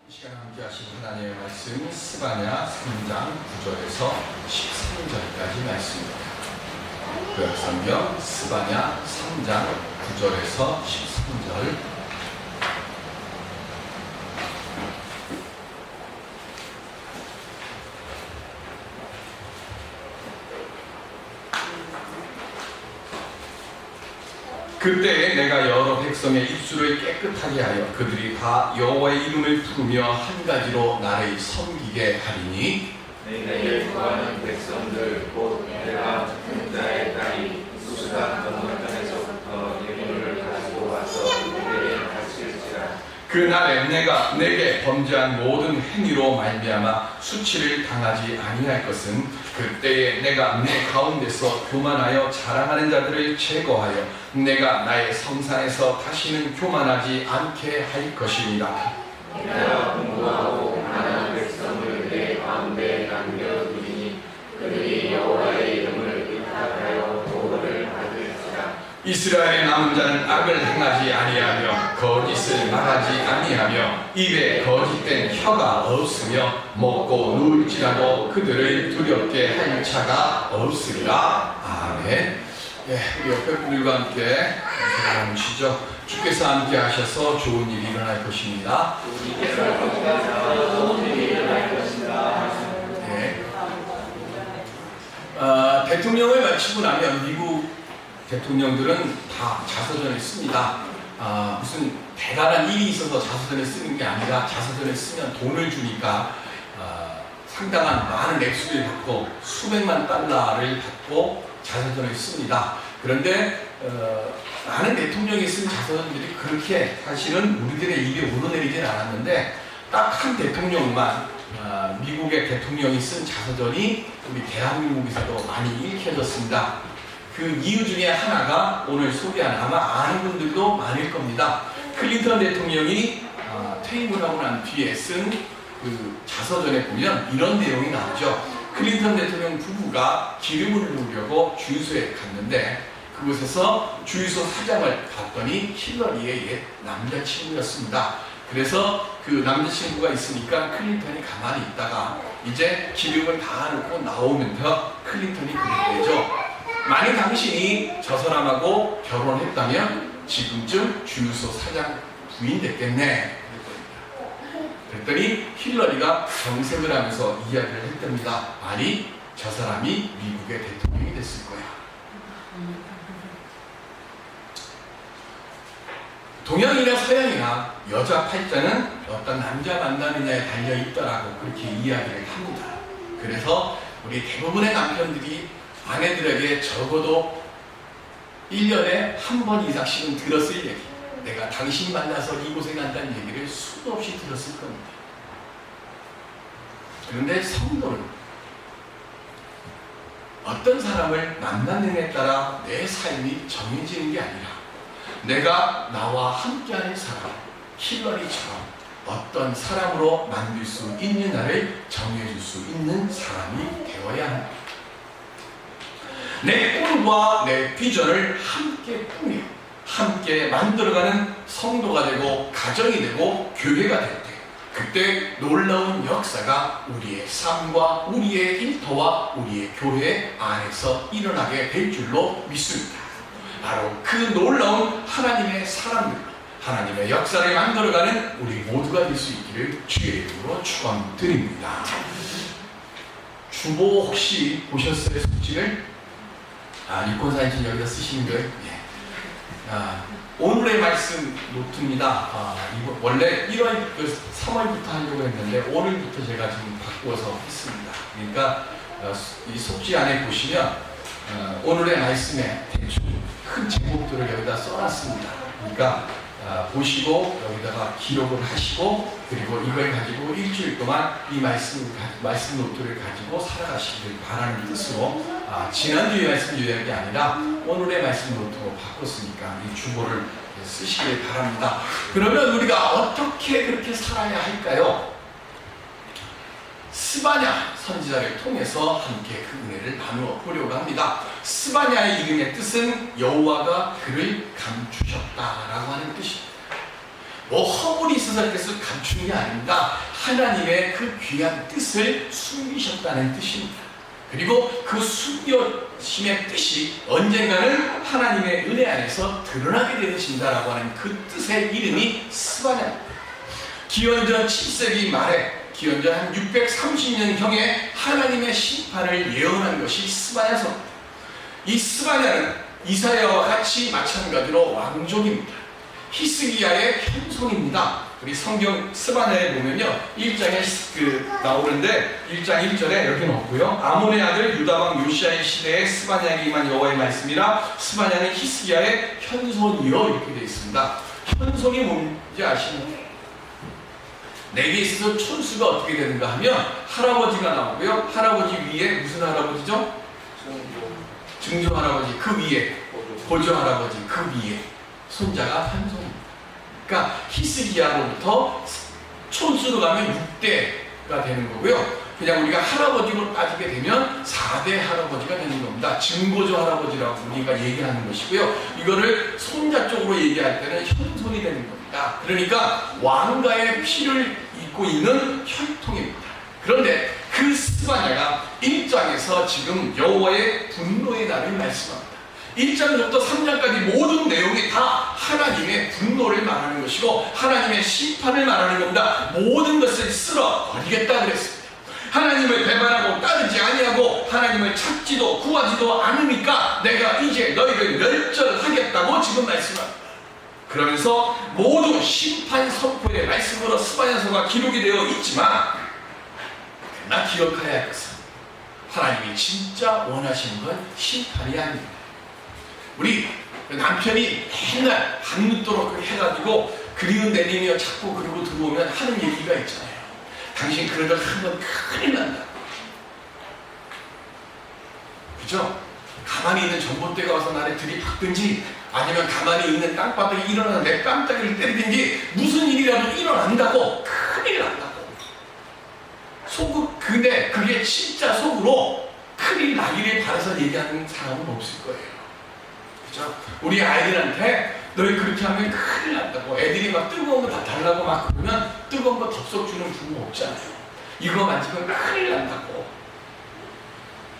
이 시간 함께 하신 하나님의 말씀 스바냐 3장 9절에서 13절까지 말씀입니다. 구약성경 스바냐 3장 9절에서 13절. 그때에 내가 여러 백성의 입술을 깨끗하게 하여 그들이 다 여호와의 이름을 부르며 한 가지로 나를 섬기게 하리니 내게 구하는 백성들 곧 내가 택한 자의 딸이 수수가 건너편에서부터 예물을 가지고 와서 그들에게 바칠지라. 그날에 내가 내게 범죄한 모든 행위로 말미암아 수치를 당하지 아니할 것은 그때에 내가 내 가운데서 교만하여 자랑하는 자들을 제거하여 내가 나의 성산에서 다시는 교만하지 않게 할 것입니다. 내가 공부하고 가난한 백성을 내 가운데 남겨두리니 그들이 여호와의 이름을 의탁하여 보호를 받을지라. 이스라엘의 남은 자는 악을 행하지 아니하며 거짓을 말하지 아니하며 입에 거짓된 혀가 없으며 먹고 누울지라도 그들을 두렵게 할 자가 없으리라. 아멘. 우리 옆에 분들과 함께 기도하시죠. 주께서 함께 하셔서 좋은 일이 일어날 것입니다. 대통령을 마치고 나면 미국 대통령들은 다 자서전을 씁니다. 무슨 대단한 일이 있어서 자서전을 쓰는 게 아니라 자서전을 쓰면 돈을 주니까 상당한 많은 액수를 받고 수백만 달러를 받고 자서전을 씁니다. 그런데 많은 대통령이 쓴 자서전들이 그렇게 사실은 우리들의 입에 오르내리진 않았는데 딱 한 대통령만 미국의 대통령이 쓴 자서전이 우리 대한민국에서도 많이 읽혀졌습니다. 그 이유 중에 하나가 오늘 소개한 아마 아는 분들도 많을 겁니다. 클린턴 대통령이 퇴임을 하고 난 뒤에 쓴 그 자서전에 보면 이런 내용이 나오죠. 클린턴 대통령 부부가 기름을 부으려고 주유소에 갔는데 그곳에서 주유소 사장을 봤더니 힐러리의 옛 남자친구였습니다. 그래서 그 남자친구가 있으니까 클린턴이 가만히 있다가 이제 기름을 다 넣고 나오면서 클린턴이 그랬대죠. 만약 당신이 저 사람하고 결혼했다면 지금쯤 주유소 사장 부인 됐겠네. 그랬더니 힐러리가 정색을 하면서 이야기를 했답니다. 아니, 저 사람이 미국의 대통령이 됐을 거야. 동양이나 서양이나 여자 팔자는 어떤 남자 만나느냐에 달려있더라고 그렇게 이야기를 합니다. 그래서 우리 대부분의 남편들이 아내들에게 적어도 1년에 한 번 이상씩은 들었을 얘기, 내가 당신 만나서 이 고생한다는 얘기를 수도 없이 들었을 겁니다. 그런데 성도는 어떤 사람을 만나느냐에 따라 내 삶이 정해지는 게 아니라 내가 나와 함께하는 사람, 힐러리처럼 어떤 사람으로 만들 수 있느냐를 정해줄 수 있는 사람이 되어야 합니다. 내 꿈과 내 비전을 함께 꾸며 함께 만들어가는 성도가 되고 가정이 되고 교회가 될 때 그때 놀라운 역사가 우리의 삶과 우리의 일터와 우리의 교회 안에서 일어나게 될 줄로 믿습니다. 바로 그 놀라운 하나님의 사람들로 하나님의 역사를 만들어가는 우리 모두가 될 수 있기를 주의 이름으로 축원드립니다. 주보 혹시 보셨어요? 속지를? 리콘사인신 여기다 쓰시는 거예요? 예. 오늘의 말씀 노트입니다. 이거 원래 3월부터 하려고 했는데 오늘부터 제가 지금 바꾸어서 했습니다. 그러니까 이 속지 안에 보시면 오늘의 말씀에 대충 큰 제목들을 여기다 써놨습니다. 그러니까 보시고 여기다가 기록을 하시고 그리고 이걸 가지고 일주일 동안 이 말씀 노트를 가지고 살아가시길 바라는 뜻으로 지난주의 말씀 요약이 아니라 오늘의 말씀 노트로 바꿨으니까 이 주보를 쓰시길 바랍니다. 그러면 우리가 어떻게 그렇게 살아야 할까요? 스바냐 선지자를 통해서 함께 그 은혜를 나누어 보려고 합니다. 스바냐의 이름의 뜻은 여호와가 그를 감추셨다라고 하는 뜻입니다. 뭐 허물이 있어서 이렇게 쓱 감춘 게 아닙니다. 하나님의 그 귀한 뜻을 숨기셨다는 뜻입니다. 그리고 그 숨겨심의 뜻이 언젠가는 하나님의 은혜 안에서 드러나게 되신다라고 하는 그 뜻의 이름이 스바냐입니다. 기원전 7세기 말에 기원전 한 630년경에 하나님의 심판을 예언한 것이 스바냐서입니다. 이 스바냐는 이사야와 같이 마찬가지로 왕족입니다. 히스기야의 현손입니다. 우리 성경 스바냐에 보면요, 1장에 나오는데 1장 1절에 여기 넣었고요. 아몬의 아들 유다왕 요시아의 시대에 스바냐에게 임한 여호와의 말씀이라. 스바냐는 히스기야의 현손이요, 이렇게 되어 있습니다. 현손이 뭔지 아시나요? 내게 있어서 촌수가 어떻게 되는가 하면 할아버지가 나오고요. 할아버지 위에 무슨 할아버지죠? 증조 할아버지, 그 위에 보조 할아버지, 그 위에 손자가 현손입니다. 그러니까 히스기야로부터 촌수로 가면 6대가 되는 거고요. 그냥 우리가 할아버지로 따지게 되면 4대 할아버지가 되는 겁니다. 증보조 할아버지라고 우리가 얘기하는 것이고요. 이거를 손자 쪽으로 얘기할 때는 현손이 되는 겁니다. 그러니까 왕가의 피를 입고 있는 혈통입니다. 그런데 그 스바냐가 1장에서 지금 여호와의 분노의 날을 말씀합니다. 1장부터 3장까지 모든 내용이 다 하나님의 분노를 말하는 것이고 하나님의 심판을 말하는 겁니다. 모든 것을 쓸어 버리겠다 그랬습니다. 하나님을 배반하고 따르지 아니하고 하나님을 찾지도 구하지도 않으니까 내가 이제 너희를 멸절하겠다고 지금 말씀합니다. 그러면서 모든 심판 선포의 말씀으로 스바냐서가 기록이 되어 있지만, 그러나 기억해야 할 것은 하나님이 진짜 원하시는 건 심판이 아닙니다. 우리 남편이 맨날 밤늦도록 해가지고 그리운 내리며 자꾸 그러고 들어오면 하는 얘기가 있잖아요. 당신 그러다 한번 큰일 난다. 그죠? 가만히 있는 전봇대가 와서 나를 들이박든지 아니면 가만히 있는 땅바닥에 일어나서 내 뺨따기를 때리든지 무슨 일이라도 일어난다고, 큰일 난다고. 근데 그게 진짜 속으로 큰일 나기를 바라서 얘기하는 사람은 없을 거예요. 그죠? 우리 아이들한테 너희 그렇게 하면 큰일 난다고, 애들이 막 뜨거운 거 다 달라고 막 그러면 뜨거운 거 덥석 주는 부모 없잖아요. 이거 만지면 큰일 난다고.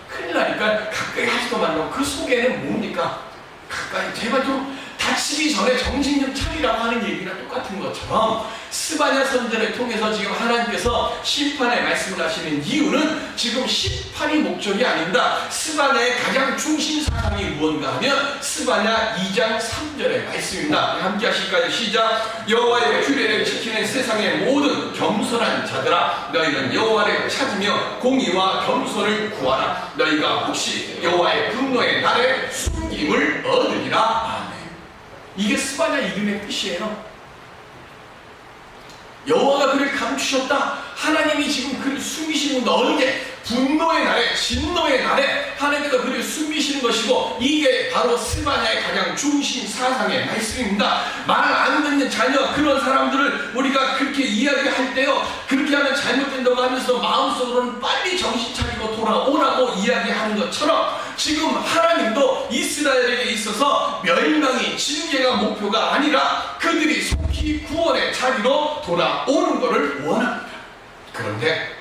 큰일 나니까 가까이 하지도 말라고. 그 속에는 뭡니까? 가까이 제발 좀 다치기 전에 정신 좀 차리라고 하는 얘기랑 똑같은 것처럼 스바냐 선지자를 통해서 지금 하나님께서 심판의 말씀을 하시는 이유는 지금 심판이 목적이 아닙니다. 스바냐의 가장 중심 사상이 무언가 하면 스바냐 2장 3절의 말씀입니다. 함께 하실까요? 시작. 여호와의 규례를 지키는 세상의 모든 겸손한 자들아, 너희는 여호와를 찾으며 공의와 겸손을 구하라. 너희가 혹시 여호와의 분노의 날에 숨김을 얻으리라. 아멘. 이게 스바냐 이름의 뜻이에요. 여호와가 그를 감추셨다. 하나님이 지금 그를 숨기시는 건 언제? 분노의 날에, 진노의 날에 하나님께서 그를 숨기시는 것이고, 이게 바로 스바냐의 가장 중심 사상의 말씀입니다. 말을 안 듣는 자녀, 그런 사람들을 우리가 그렇게 이야기할 때요, 그렇게 하면 잘못된다고 하면서 마음속으로는 빨리 정신 차리고 돌아오라고 이야기하는 것처럼 지금 하나님도 이스라엘에게 있어서 멸망이, 징계가 목표가 아니라 그들이 속히 구원의 자리로 돌아오는 것을 원합니다. 그런데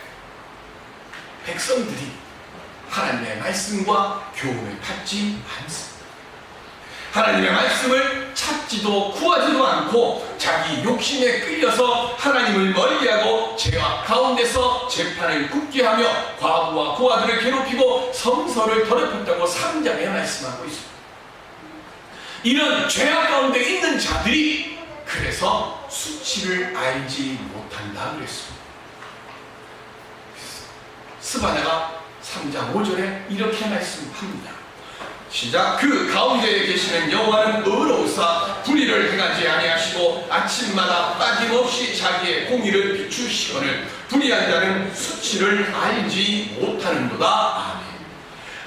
백성들이 하나님의 말씀과 교훈을 받지 않습니다. 하나님의 말씀을 찾지도 구하지도 않고 자기 욕심에 끌려서 하나님을 멀리하고 죄악 가운데서 재판을 굳게 하며 과부와 고아들을 괴롭히고 성서를 더럽혔다고 3장에 말씀하고 있습니다. 이런 죄악 가운데 있는 자들이 그래서 수치를 알지 못한다 그랬습니다. 스바냐가 3장 5절에 이렇게 말씀합니다. 시작. 그 가운데에 계시는 여호와는 의로우사 불의를 행하지 아니하시고 아침마다 빠짐없이 자기의 공의를 비추시거늘 불의한 자는 수치를 알지 못하는도다. 아멘.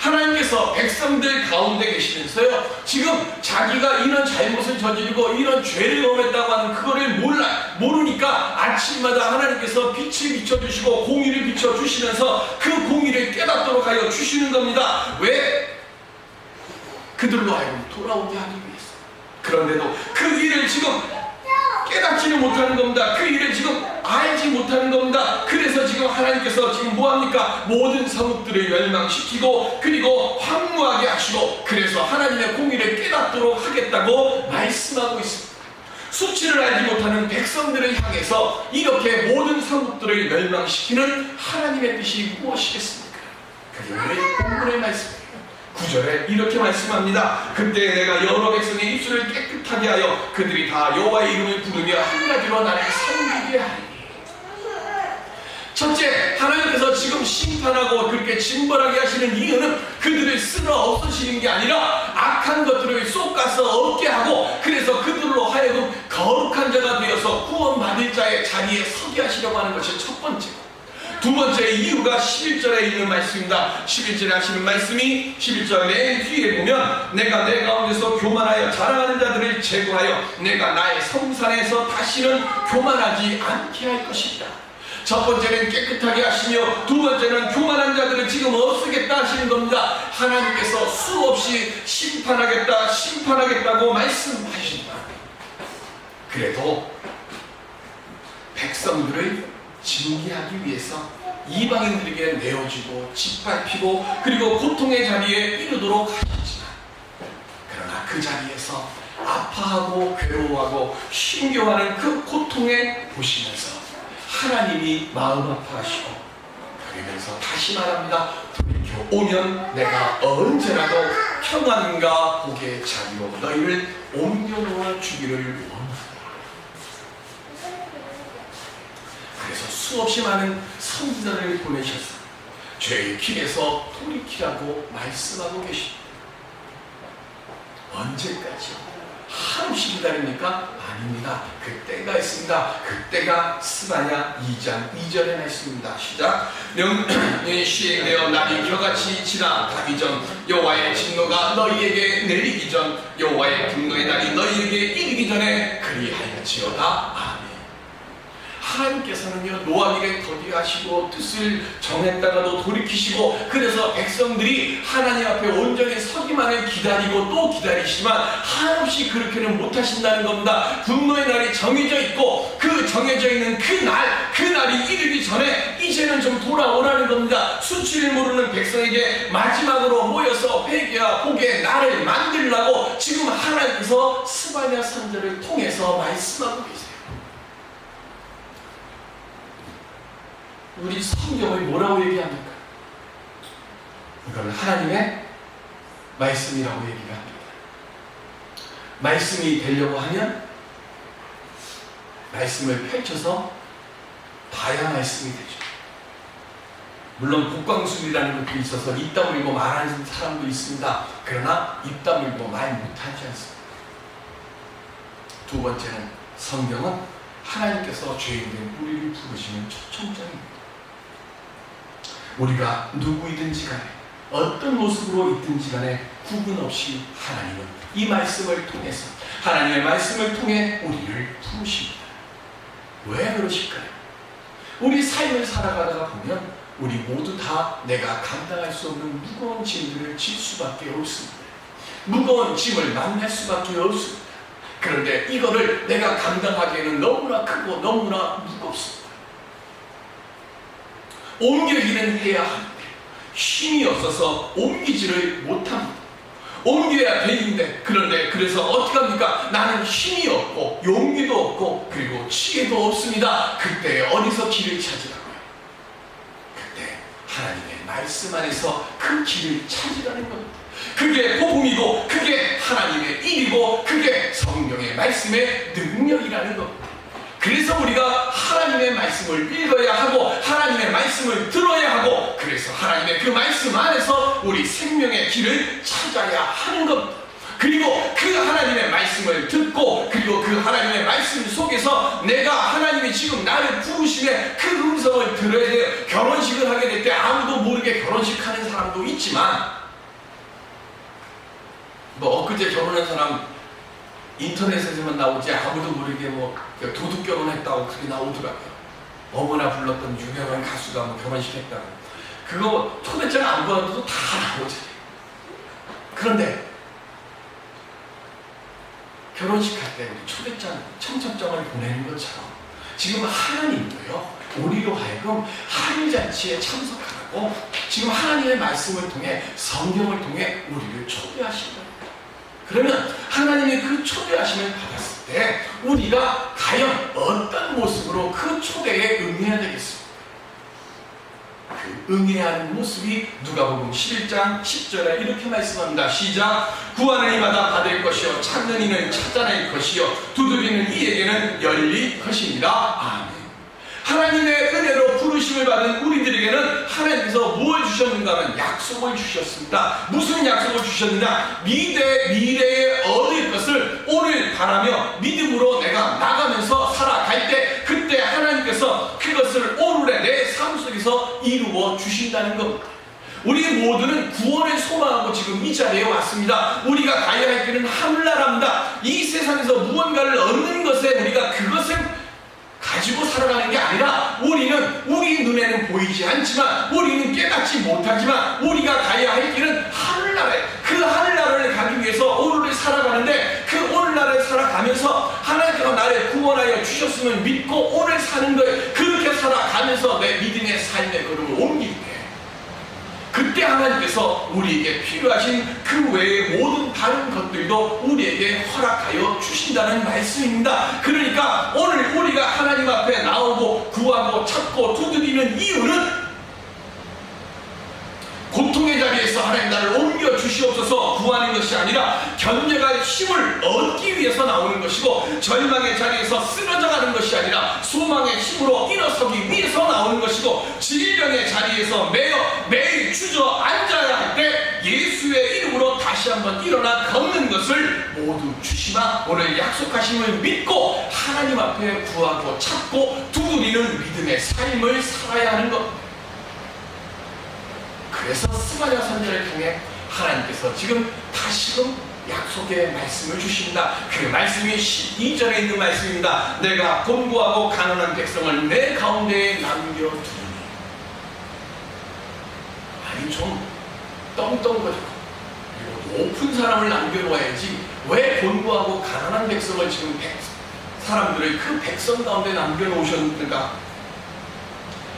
하나님께서 백성들 가운데 계시면서요, 지금 자기가 이런 잘못을 저지르고 이런 죄를 범했다고 하는 그거를 모르니까 아침마다 하나님께서 빛을 비춰주시고 공의를 비춰주시면서 그 공의를 깨닫도록 하여 주시는 겁니다. 왜? 그들로 하여금 돌아오게 하기 위해서. 그런데도 그 일을 지금 깨닫지는 못하는 겁니다. 그 일을 지금 알지 못하는 겁니다. 그래서 지금 하나님께서 지금 뭐합니까? 모든 성읍들을 멸망시키고 그리고 황무하게 하시고 그래서 하나님의 공의를 깨닫도록 하겠다고 말씀하고 있습니다. 수치를 알지 못하는 백성들을 향해서 이렇게 모든 성읍들을 멸망시키는 하나님의 뜻이 무엇이겠습니까? 그게 우리 본문의 말씀입니다. 9절에 이렇게 말씀합니다. 그때 내가 여러 백성의 입술을 깨끗하게 하여 그들이 다 여호와의 이름을 부르며 한 가지로 나를 섬기게 하리니. 첫째, 하나님께서 지금 심판하고 그렇게 징벌하게 하시는 이유는 그들을 쓸어 없으시는 게 아니라 악한 것들을 쏟아서 없게 하고 그래서 그들로 하여금 거룩한 자가 되어서 구원받을 자의 자리에 서게 하시려고 하는 것이 첫 번째고, 두 번째 이유가 11절에 있는 말씀입니다. 11절에 하시는 말씀이 11절 맨 뒤에 보면 내가 내 가운데서 교만하여 자랑하는 자들을 제거하여 내가 나의 성산에서 다시는 교만하지 않게 할 것이다. 첫 번째는 깨끗하게 하시며 두 번째는 교만한 자들을 지금 없애겠다 하시는 겁니다. 하나님께서 수없이 심판하겠다고 말씀하신다. 그래도 백성들을 징계하기 위해서 이방인들에게 내어주고 짓밟히고 그리고 고통의 자리에 이르도록 하셨지만, 그러나 그 자리에서 아파하고 괴로워하고 힘겨워하는 그 고통에 보시면서 하나님이 마음 아파하시고 그러면서 다시 말합니다. 돌이켜 오면 내가 언제라도 평안과 복의 자리로 너희를 옮겨놓아 주기를 원한다. 그래서 수없이 많은 선지자를 보내셔서 죄의 길에서 돌이키라고 말씀하고 계십니다. 언제까지요? 한없이 기다립니까? 아닙니다. 그때가 있습니다. 그때가 스바냐 2장 2절에 말씀입니다. 시작. 명령이 시행되어 날이 겨같이 지나 가기 전 여호와의 진노가 너희에게 내리기 전 여호와의 분노의 날이 너희에게 이르기 전에 그리하였지어다. 아멘. 하나님께서는요, 노아에게 더디하시고 뜻을 정했다가도 돌이키시고 그래서 백성들이 하나님 앞에 온전히 서기만을 기다리고 또 기다리시지만 한없이 그렇게는 못하신다는 겁니다. 분노의 날이 정해져 있고 그 정해져 있는 그날이 이르기 전에 이제는 좀 돌아오라는 겁니다. 수치를 모르는 백성에게 마지막으로 모여서 회개와 복의 날을 만들라고 지금 하나님께서 스바냐 선지자를 통해서 말씀하고 계세요. 우리 성경을 뭐라고 얘기합니까? 이걸 하나님의 말씀이라고 얘기를 합니다. 말씀이 되려고 하면 말씀을 펼쳐서 봐야 말씀이 되죠. 물론 국광술이라는 것도 있어서 입 다물고 말하는 사람도 있습니다. 그러나 입 다물고 말 못하지 않습니다. 두 번째는 성경은 하나님께서 죄인된 우리를 부르시는 초청장입니다. 우리가 누구이든지 간에 어떤 모습으로 있든지 간에 구분 없이 하나님은 이 말씀을 통해서 하나님의 말씀을 통해 우리를 부르십니다. 왜 그러실까요? 우리 삶을 살아가다가 보면 우리 모두 다 내가 감당할 수 없는 무거운 짐들을 질 수밖에 없습니다. 무거운 짐을 만날 수밖에 없습니다. 그런데 이거를 내가 감당하기에는 너무나 크고 너무나 무겁습니다. 옮기기는 해야 하는데 힘이 없어서 옮기지를 못합니다. 옮겨야 되는데 그런데 그래서 어떻게 합니까? 나는 힘이 없고 용기도 없고 그리고 지혜도 없습니다. 그때 어디서 길을 찾으라고요? 그때 하나님의 말씀 안에서 그 길을 찾으라는 겁니다. 그게 복음이고 그게 하나님의 일이고 그게 성경의 말씀의 능력이라는 겁니다. 그래서 우리가 하나님의 말씀을 읽어야 하고 하나님의 말씀을 들어야 하고 그래서 하나님의 그 말씀 안에서 우리 생명의 길을 찾아야 하는 겁니다. 그리고 그 하나님의 말씀을 듣고 그리고 그 하나님의 말씀 속에서 내가 하나님이 지금 나를 부르심에 그 음성을 들어야 돼요. 결혼식을 하게 될 때 아무도 모르게 결혼식 하는 사람도 있지만 뭐 엊그제 결혼한 사람 인터넷에서만 나오지 아무도 모르게 뭐 도둑 결혼했다고 그게 나오더라고요. 어머나 불렀던 유명한 가수가 뭐 결혼식 했다고. 그거 초대장 안 받아도 다 나오잖아요. 그런데 결혼식 할 때 우리 초대장, 청첩장을 보내는 것처럼 지금 하나님도요, 우리로 하여금 한일잔치에 참석하라고 지금 하나님의 말씀을 통해, 성경을 통해 우리를 초대하신 거예요. 그러면 하나님의 그 초대하심을 받았을 때 우리가 과연 어떤 모습으로 그 초대에 응해야 되겠습니까? 그 응해야 하는 모습이 누가복음 11장 10절에 이렇게 말씀합니다. 시작. 구하는 이마다 받을 것이요, 찾는 이는 찾아낼 것이요, 두드리는 이에게는 열릴 것입니다. 아멘. 하나님의 은혜로 부르심을 받은 우리들에게는 하나님께서 무엇을 주셨는가 하면 약속을 주셨습니다. 무슨 약속을 주셨느냐? 미래에 얻을 것을 오늘 바라며 믿음으로 내가 나가면서 살아갈 때 그때 하나님께서 그것을 오늘의 내 삶 속에서 이루어 주신다는 겁니다. 우리 모두는 구원을 소망하고 지금 이 자리에 왔습니다. 우리가 가야 할 길은 하늘나라입니다. 이 세상에서 무언가를 얻는 것에 우리가 그것을 가지고 살아가는 게 아니라 우리는 우리 눈에는 보이지 않지만 우리는 깨닫지 못하지만 우리가 가야 할 길은 하늘나라에, 그 하늘나라를 가기 위해서 오늘을 살아가는데 그 오늘날을 살아가면서 하나님께서 나를 구원하여 주셨음을 믿고 오늘 사는 거예요. 그렇게 살아가면서 내 믿음의 삶의 걸음을 옮길 때 그때 하나님께서 우리에게 필요하신 그 외의 모든 다른 것들도 우리에게 허락하여 주신다는 말씀입니다. 그러니까 오늘 우리가 하나님 앞에 나오고 구하고 찾고 두드리는 이유는 고통의 자리에서 하나님 나를 옮겨 주시옵소서 구하는 것이 아니라 견뎌갈 힘을 얻기 위해서 나오는 것이고, 절망의 자리에서 쓰러져가는 것이 아니라 소망의 힘으로 일어서기 위해서 나오는 것이고, 질병의 자리에서 매일 주저앉아야 할 때 예수의 이름으로 다시 한번 일어나 걷는 것을 모두 주시마 오늘 약속하심을 믿고 하나님 앞에 구하고 찾고 두드리는 믿음의 삶을 살아야 하는 것. 그래서 스바냐 선지자를 통해 하나님께서 지금 다시금 약속의 말씀을 주십니다. 그 말씀이 12절에 있는 말씀입니다. 내가 곤고하고 가난한 백성을 내 가운데에 남겨두니. 아니 좀 떵떵거리고 높은 사람을 남겨놓아야지 왜 곤고하고 가난한 백성을 지금 사람들을 그 백성 가운데 남겨놓으셨는가?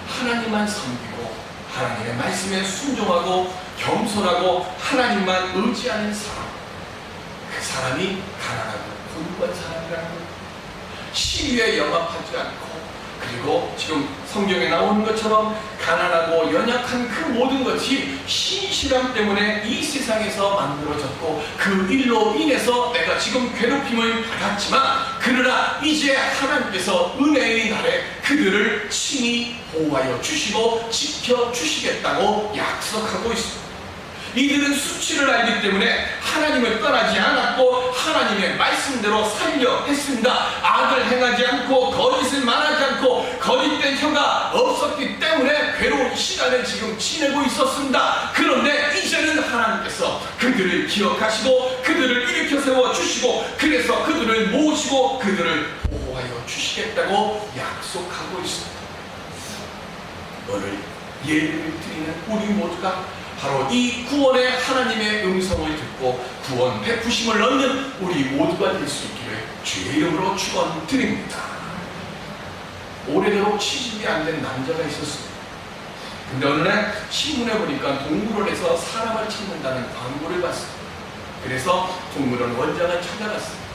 하나님만 섬기고 하나님의 말씀에 순종하고 겸손하고 하나님만 의지하는 사람, 그 사람이 가난하고 곤고한 사람이라는 거예요. 시위에 영합하지 않고, 그리고 지금 성경에 나오는 것처럼 가난하고 연약한 그 모든 것이 신실함 때문에 이 세상에서 만들어졌고 그 일로 인해서 내가 지금 괴롭힘을 받았지만, 그러나 이제 하나님께서 은혜의 날에 그들을 친히 보호하여 주시고 지켜주시겠다고 약속하고 있습니다. 이들은 수치를 알기 때문에 하나님을 떠나지 않았고 하나님의 말씀대로 살려 했습니다. 악을 행하지 않고 거짓을 말하지 않고 거짓된 혀가 없었기 때문에 괴로운 시간을 지금 지내고 있었습니다. 그런데 이제는 하나님께서 그들을 기억하시고 그들을 일으켜 세워 주시고, 그래서 그들을 모시고 그들을 보호하여 주시겠다고 약속하고 있습니다. 오늘 예배를 드리는 우리 모두가 바로 이 구원의 하나님의 음성을 듣고 구원 베푸심을 얻는 우리 모두가 될 수 있기를 주의 이름으로 축원드립니다. 오래도록 취직이 안 된 남자가 있었습니다. 근데 어느 날 신문에 보니까 동물원에서 사람을 찾는다는 광고를 봤습니다. 그래서 동물원 원장을 찾아갔습니다.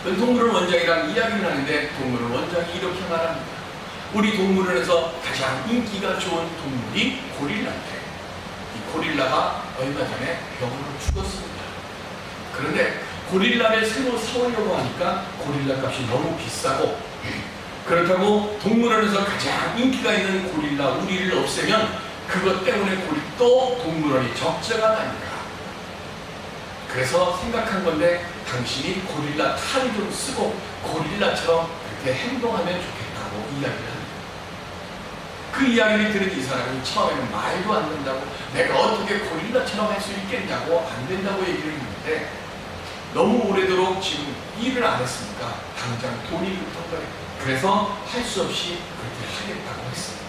그 동물원 원장이랑 이야기를 하는데 동물원 원장이 이렇게 말합니다. 우리 동물원에서 가장 인기가 좋은 동물이 고릴라인데 이 고릴라가 얼마 전에 병으로 죽었습니다. 그런데 고릴라를 새로 사오려고 하니까 고릴라 값이 너무 비싸고, 그렇다고 동물원에서 가장 인기가 있는 고릴라 우리를 없애면 그것 때문에 또 동물원이 적자가 나니까. 그래서 생각한 건데 당신이 고릴라 탈을 좀 쓰고 고릴라처럼 그렇게 행동하면 좋겠다고 이야기를 합니다. 그 이야기를 들은 이 사람이 처음에는 말도 안 된다고, 내가 어떻게 고릴라처럼 할 수 있겠냐고 안 된다고 얘기를 했는데, 너무 오래도록 지금 일을 안 했으니까 당장 돈이 붙은 거예요. 그래서 할 수 없이 그렇게 하겠다고 했습니다.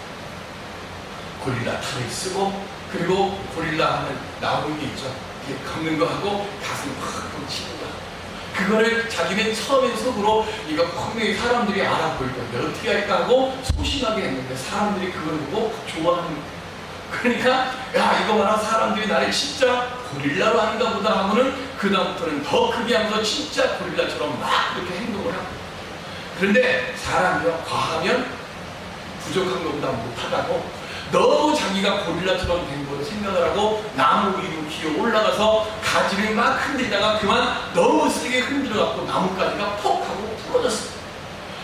고릴라 탈을 쓰고, 그리고 고릴라 하면 나오는 게 있죠. 이렇게 걷는 거 하고 가슴 확 치는 거. 그거를 자기는 처음엔 속으로 이거 분명히 사람들이 알아볼 건데 어떻게 할까 하고 소심하게 했는데 사람들이 그걸 보고 좋아하는 거예요. 그러니까 야 이거 봐라 사람들이 나를 진짜 고릴라로 하는가 보다 하고는 그 다음부터는 더 크게 하면서 진짜 고릴라처럼 막 그렇게 행동을 하고, 그런데 사람이요 과하면 부족한 것보다 못하다고 너무 자기가 고릴라처럼 된 거를 생각을 하고 나무 위로 기어 올라가서 가지를 막 흔들다가 그만 너무 세게 흔들어갖고 나뭇가지가 퍽 하고 부러졌어요.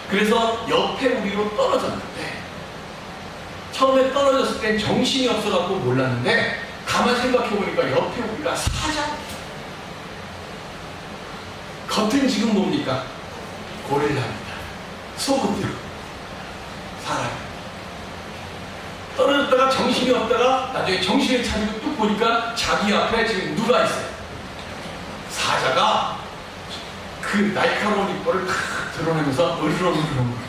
그래서 옆에 우리로 떨어졌는데 처음에 떨어졌을 땐 정신이 없어갖고 몰랐는데 가만 생각해보니까 옆에 우리가 사자, 겉은 지금 뭡니까? 고릴라입니다. 속은요 사람. 떨어졌다가 정신이 없다가 나중에 정신을 차리고 뚝 보니까 자기 앞에 지금 누가 있어요? 사자가 그 날카로운 이빨을 탁 드러내면서 으르렁으르렁 거예요.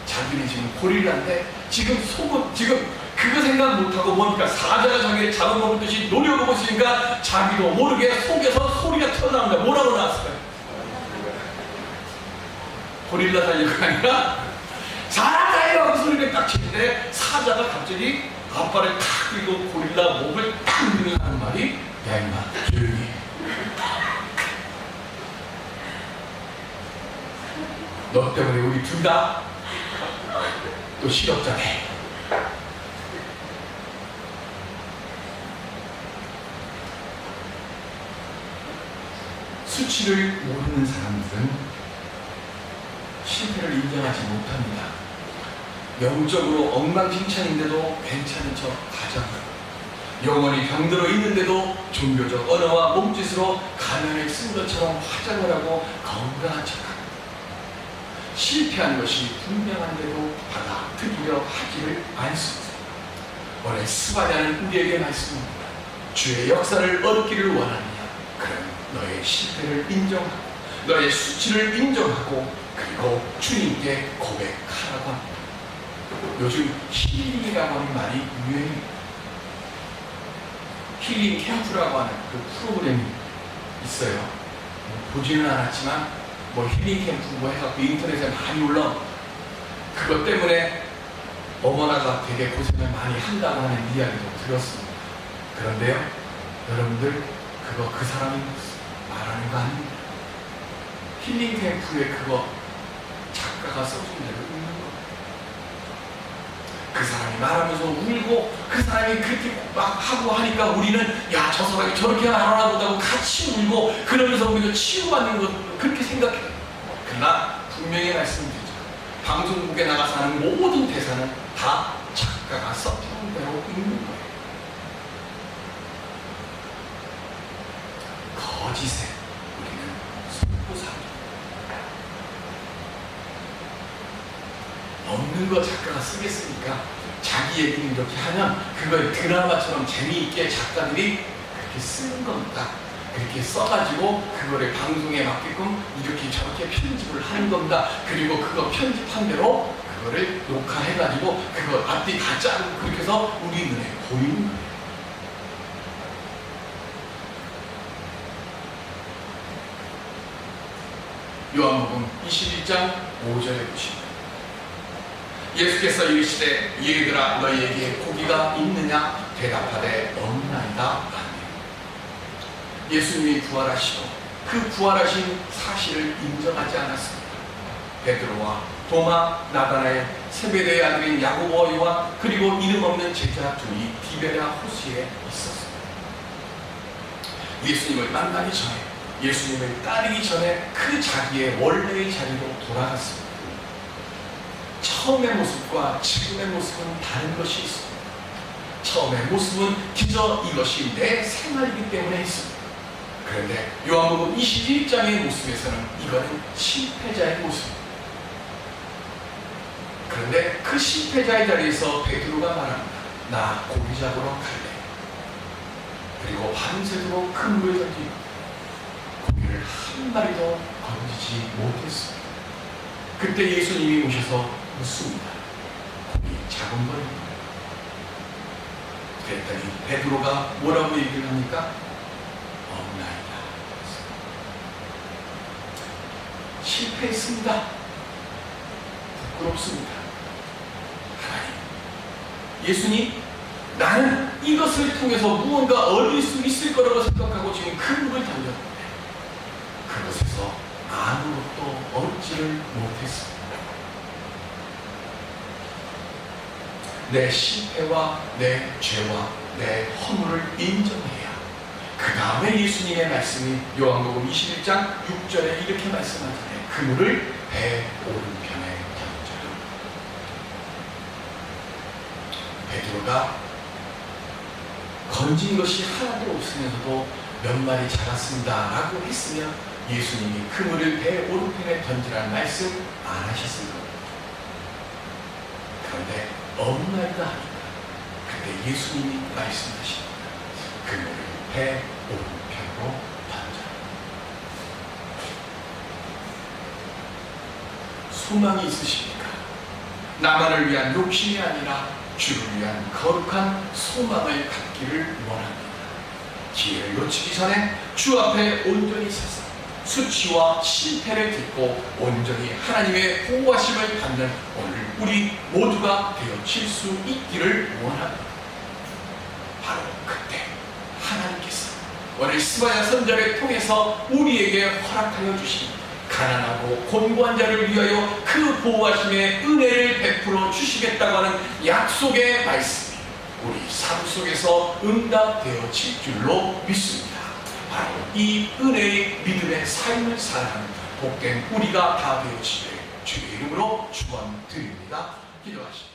자기는 지금 고릴라인데 지금 속은 지금 그거 생각 못하고 보니까 사자가 자기를 잡아먹을 듯이 노려보고 있으니까 자기도 모르게 속에서 소리가 튀어나옵니다. 뭐라고 나왔을까요? 고릴라 달려가 아니라 사람 달려! 그 소리를 딱 치는데 사자가 갑자기 앞발을 탁 들고 고릴라 목을 딱 누르는 하는 말이 야 임마 조용히 해. 너 때문에 우리 둘 다 또 실업자네. 수치를 모르는 사람들은 실패를 인정하지 못합니다. 영적으로 엉망진창인데도 괜찮은 척 가장하고 영원히 병들어 있는데도 종교적 언어와 몸짓으로 가면을 쓴 것처럼 화장을 하고 건강한 척하고 실패한 것이 분명한데도 받아들이려 하지를 않습니다. 오늘 스바냐는 우리에게 말씀합니다. 주의 역사를 얻기를 원하느냐? 그럼 너의 실패를 인정하고 너의 수치를 인정하고 그리고 주님께 고백하라고 합니다. 요즘 힐링이라고 하는 말이 유행입니다. 힐링 캠프라고 하는 그 프로그램이 있어요. 보지는 않았지만 뭐 힐링 캠프 뭐 해갖고 인터넷에 많이 올라옵니다. 그것 때문에 어머나가 되게 고생을 많이 한다고 하는 이야기도 들었습니다. 그런데요, 여러분들 그거 그 사람이 말하는 거 아닙니다. 힐링 캠프에 그거 작가가 써준 대로 읽는 거. 그 사람이 말하면서 울고 그 사람이 그렇게 막 하고 하니까 우리는 야 저 사람이 저렇게 말하나 보다고 같이 울고 그러면서 우리가 치유받는 것 그렇게 생각해요. 그러나 분명히 말씀드리죠. 방송국에 나가서 하는 모든 대사는 다 작가가 썼던 대로 읽는 거예요. 거짓에 우리는 속고 삽니다. 없는 거 작가가 쓰겠으니까 자기 얘기는 이렇게 하면 그걸 드라마처럼 재미있게 작가들이 그렇게 쓰는 겁니다. 그렇게 써가지고 그거를 방송에 맞게끔 이렇게 저렇게 편집을 하는 겁니다. 그리고 그거 편집한 대로 그거를 녹화해가지고 그거 앞뒤 다 자르고 그렇게 해서 우리 눈에 보이는 거예요. 요한복음 21장 5절에 보시면 예수께서 이르시되 얘들아 너희에게 고기가 있느냐 대답하되 없나이다. 예수님이 부활하시고 그 부활하신 사실을 인정하지 않았습니다. 베드로와 도마, 나다나엘, 세베대의 아들인 야고보와 요한 그리고 이름 없는 제자 둘이 디베랴 호수에 있었습니다. 예수님을 만나기 전에 예수님을 따르기 전에 그 자기의 원래의 자리로 돌아갔습니다. 처음의 모습과 지금의 모습은 다른 것이 있습니다. 처음의 모습은 그저 이것이 내 생활이기 때문에 있습니다. 그런데 요한복음 21장의 모습에서는 이거는 실패자의 모습입니다. 그런데 그 실패자의 자리에서 베드로가 말합니다. 나 고기 잡으러 갈래. 그리고 밤새도록 그물을 던지고 고기를 한 마리도 건지지 못했습니다. 그때 예수님이 오셔서 묻습니다. 고기 잡은 거입니다. 그랬더니 베드로가 뭐라고 얘기를 합니까? 없나이다. 실패했습니다. 부끄럽습니다. 하나님, 예수님, 나는 이것을 통해서 무언가 얻을 수 있을 거라고 생각하고 지금 큰 물을 던졌는데 그것에서 아무것도 얻지를 못했습니다. 내 실패와 내 죄와 내 허물을 인정해야 그 다음에 예수님의 말씀이 요한복음 21장 6절에 이렇게 말씀하잖아요. 그물을 배 오른편에 던져라. 베드로가 건진 것이 하나도 없으면서도 몇 마리 잡았습니다 라고 했으면 예수님이 그물을 배 오른편에 던지라는 말씀 안 하셨을 겁니다. 그런데 없나이다 하니까 그때 예수님이 말씀하십니다. 그물을 배 오른편으로 던져라. 소망이 있으십니까? 나만을 위한 욕심이 아니라 주를 위한 거룩한 소망을 갖기를 원합니다. 기회를 놓치기 전에 주 앞에 온전히 서서 수치와 실패를 딛고 온전히 하나님의 보호하심을 받는 오늘 우리 모두가 되어질 수 있기를 원합니다. 바로 그때 하나님께서 오늘 스바야 선자를 통해서 우리에게 허락하여 주신 가난하고 곤고한 자를 위하여 그 보호하심의 은혜를 베풀어 주시겠다고 하는 약속의 말씀이 우리 삶 속에서 응답되어질 줄로 믿습니다. 바로 이 은혜의 믿음의 삶을 살아가는 복된 우리가 다 되어지기를 주의 이름으로 축원드립니다. 기도하십니다.